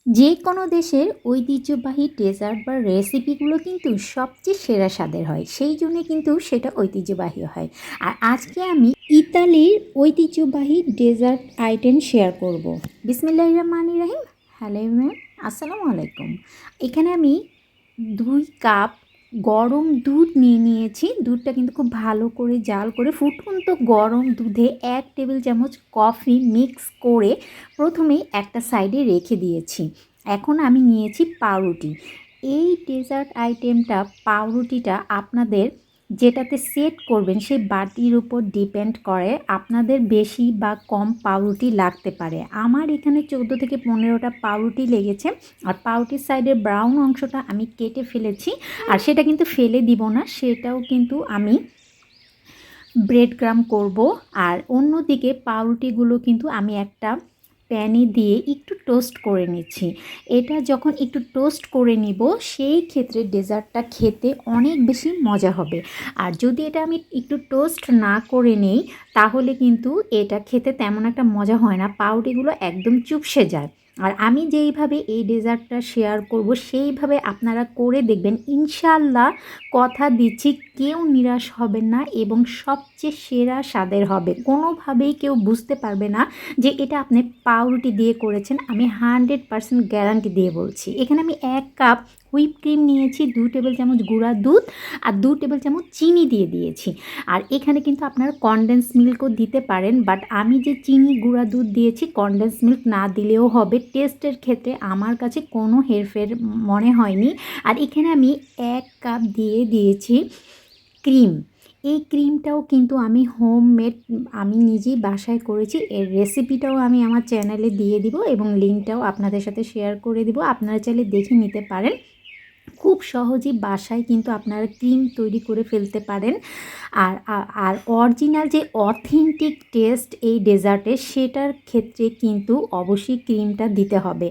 যে কোনো দেশের ঐতিহ্যবাহী ডেজার্ট বা রেসিপিগুলো কিন্তু সবচেয়ে সেরা স্বাদের হয়, সেই জন্যে কিন্তু সেটা ঐতিহ্যবাহী হয়। আর আজকে আমি ইতালির ঐতিহ্যবাহী ডেজার্ট আইটেম শেয়ার করব। বিসমিল্লাহির রহমানির রহিম। হ্যালো ম্যাম, আসসালামু আলাইকুম। এখানে আমি 2 কাপ গরম দুধ নিয়ে নিয়েছি। দুধটা কিন্তু খুব ভালো করে জাল করে ফুটন্ত গরম দুধে 1 টেবিল চামচ কফি মিক্স করে প্রথমেই একটা সাইডে রেখে দিয়েছি। এখন আমি নিয়েছি পাউরুটি। এই ডেজার্ট আইটেমটা, পাউরুটিটা আপনাদের যেটাতে সেট করবেন সেই বাটির উপর ডিপেন্ড করে আপনাদের বেশি বা কম পাউরুটি লাগতে পারে। আমার এখানে 14 থেকে 15টা পাউরুটি লেগেছে। আর পাউরুটির সাইডের ব্রাউন অংশটা আমি কেটে ফেলেছি। আর সেটা কিন্তু ফেলে দিব না, সেটাও কিন্তু আমি ব্রেড ক্রাম করব। আর অন্যদিকে পাউরুটিগুলো কিন্তু আমি একটা প্যানে দিয়ে একটু টোস্ট করে নিচ্ছি। এটা যখন একটু টোস্ট করে নিব, সেই ক্ষেত্রে ডেজার্টটা খেতে অনেক বেশি মজা হবে। আর যদি এটা আমি একটু টোস্ট না করে নেই, তাহলে কিন্তু এটা খেতে তেমন একটা মজা হয় না, পাউরুটিগুলো একদম চুপসে যায়। আর আমি যেইভাবে এই ডেজার্টটা শেয়ার করব সেইভাবে আপনারা করে দেখবেন, ইনশাল্লাহ কথা দিচ্ছি কেউ নিরাশ হবেন না এবং সবচেয়ে সেরা স্বাদের হবে। কোনোভাবেই কেউ বুঝতে পারবে না যে এটা আপনি পাউরুটি দিয়ে করেছেন। আমি 100% গ্যারান্টি দিয়ে বলছি। এখানে আমি 1 কাপ হুইপ ক্রিম নিয়েছি, 2 টেবিল চামচ গুঁড়া দুধ আর 2 টেবিল চামচ চিনি দিয়ে দিয়েছি। আর এখানে কিন্তু আপনারা কনডেন্স মিল্কও দিতে পারেন, বাট আমি যে চিনি গুঁড়া দুধ দিয়েছি, কনডেন্স মিল্ক না দিলেও হবে। টেস্টের ক্ষেত্রে আমার কাছে কোনো হেরফের মনে হয়নি। আর এখানে আমি 1 কাপ দিয়ে দিয়েছি ক্রিম। এই ক্রিমটাও কিন্তু আমি হোমমেড, আমি নিজেই বাসায় করেছি। এর রেসিপিটাও আমি আমার চ্যানেলে দিয়ে দিব এবং লিঙ্কটাও আপনাদের সাথে শেয়ার করে দিব, আপনারা চাইলে দেখে নিতে পারেন। খুব সহজেই বাসায় কিন্তু আপনারা ক্রিম তৈরি করে ফেলতে পারেন। আর অরিজিনাল যে অথেন্টিক টেস্ট এই ডেজার্টের, সেটার ক্ষেত্রে কিন্তু অবশ্যই ক্রিমটা দিতে হবে।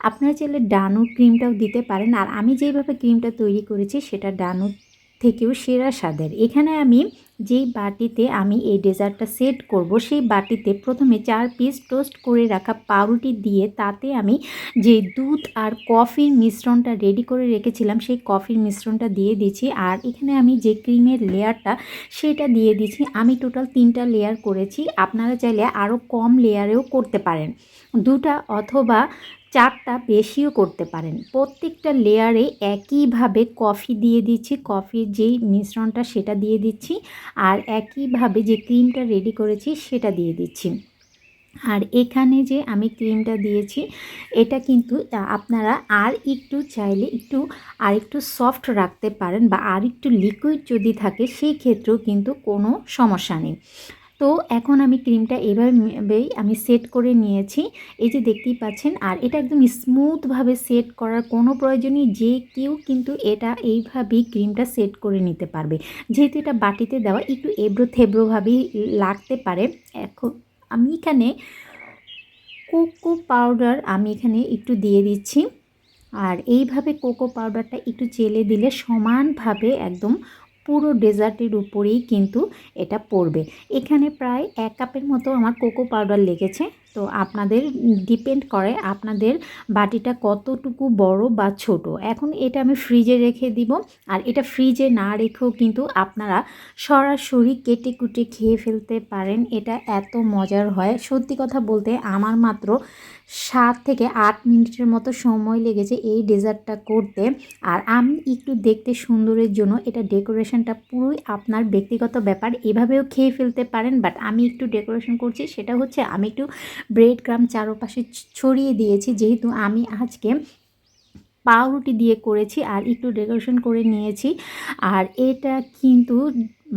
আপনারা চাইলে ডানুর ক্রিমটাও দিতে পারেন। আর আমি যেইভাবে ক্রিমটা তৈরি করেছি সেটা ডানুর থেকেও সেরা স্বাদের। এখানে আমি যেই বাটিতে আমি এই ডেজার্টটা সেট করব, সেই বাটিতে প্রথমে 4 পিস টোস্ট করে রাখা পাউরুটি দিয়ে তাতে আমি যে দুধ আর কফির মিশ্রণটা রেডি করে রেখেছিলাম, সেই কফির মিশ্রণটা দিয়ে দিচ্ছি। আর এখানে আমি যে ক্রিমের লেয়ারটা সেটা দিয়ে দিচ্ছি। আমি টোটাল 3টা লেয়ার করেছি, আপনারা চাইলে আরও কম লেয়ারেও করতে পারেন, 2টা অথবা 4টা বেশিও করতে পারেন। প্রত্যেকটা লেয়ারে একইভাবে কফি দিয়ে দিচ্ছি, কফির যেই মিশ্রণটা সেটা দিয়ে দিচ্ছি। আর একইভাবে যে ক্রিমটা রেডি করেছি সেটা দিয়ে দিচ্ছি। আর এখানে যে আমি ক্রিমটা দিয়েছি, এটা কিন্তু আপনারা আর একটু চাইলে আর একটু সফট রাখতে পারেন, বা আর একটু লিকুইড যদি থাকে সেই ক্ষেত্রেও কিন্তু কোনো সমস্যা নেই। তো এখন আমি ক্রিমটা এভাবেই আমি সেট করে নিয়েছি, এই যে দেখতেই পাচ্ছেন। আর এটা একদম স্মুথভাবে সেট করার কোনো প্রয়োজনই, যে কেউ কিন্তু এটা এইভাবেই ক্রিমটা সেট করে নিতে পারবে। যেহেতু এটা বাটিতে দেওয়া, একটু এবড়ো থেবড়োভাবেই লাগতে পারে। এখন আমি এখানে কোকো পাউডার আমি এখানে একটু দিয়ে দিচ্ছি। আর এইভাবে কোকো পাউডারটা একটু চেলে দিলে সমানভাবে একদম পুরো ডেজার্টের উপরেই কিন্তু এটা পড়বে। এখানে প্রায় 1 কাপের মতো আমার কোকো পাউডার লেগেছে। তো আপনাদের ডিপেন্ড করে আপনাদের বাটিটা কতটুকু বড় বা ছোট। এখন এটা আমি ফ্রিজে রেখে দিব। আর এটা ফ্রিজে না রেখেও কিন্তু আপনারা সরাসরি কেটে কুটে খেয়ে ফেলতে পারেন। এটা এত মজার হয়, সত্যি কথা বলতে আমার মাত্র 7 থেকে 8 মিনিটের মতো সময় লেগেছে এই ডেজার্টটা করতে। আর আমি একটু দেখতে সুন্দরের জন্য এটা ডেকোরেশনটা পুরোই আপনার ব্যক্তিগত ব্যাপার, এভাবেও খেয়ে ফেলতে পারেন। বাট আমি একটু ডেকোরেশন করছি, সেটা হচ্ছে আমি একটু ব্রেড ক্রাম্ব চারপাশে ছড়িয়ে দিয়েছি, যেহেতু আমি আজকে পাউরুটি দিয়ে করেছি আর একটু ডেকোরেশন করে নিয়েছি। আর এটা কিন্তু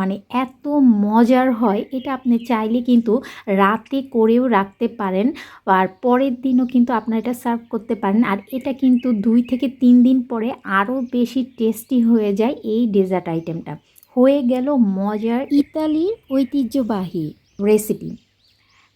মানে এত মজার হয়, এটা আপনি চাইলে কিন্তু রাতে করেও রাখতে পারেন, আর পরের দিনও কিন্তু আপনারা এটা সার্ভ করতে পারেন। আর এটা কিন্তু 2 থেকে 3 দিন পরে আরও বেশি টেস্টি হয়ে যায় এই ডেজার্ট আইটেমটা। হয়ে গেল মজার ইতালির ঐতিহ্যবাহী রেসিপি।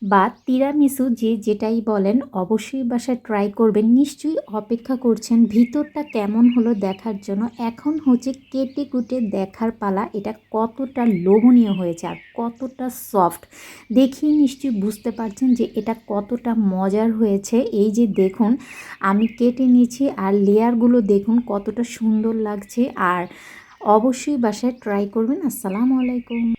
বা তিরামিসু যে যেটাই বলেন অবশ্যই বাসায় ট্রাই করবেন। নিশ্চয়ই অপেক্ষা করছেন ভিতরটা কেমন হলো দেখার জন্য। এখন হচ্ছে কেটে কুটে দেখার পালা এটা কতটা লোভনীয় হয়েছে আর কতটা সফট। দেখেই নিশ্চয়ই বুঝতে পারছেন যে এটা কতটা মজার হয়েছে। এই যে দেখুন আমি কেটে নিয়েছি আর লেয়ারগুলো দেখুন কতটা সুন্দর লাগছে। আর অবশ্যই বাসায় ট্রাই করবেন। আসসালামু আলাইকুম।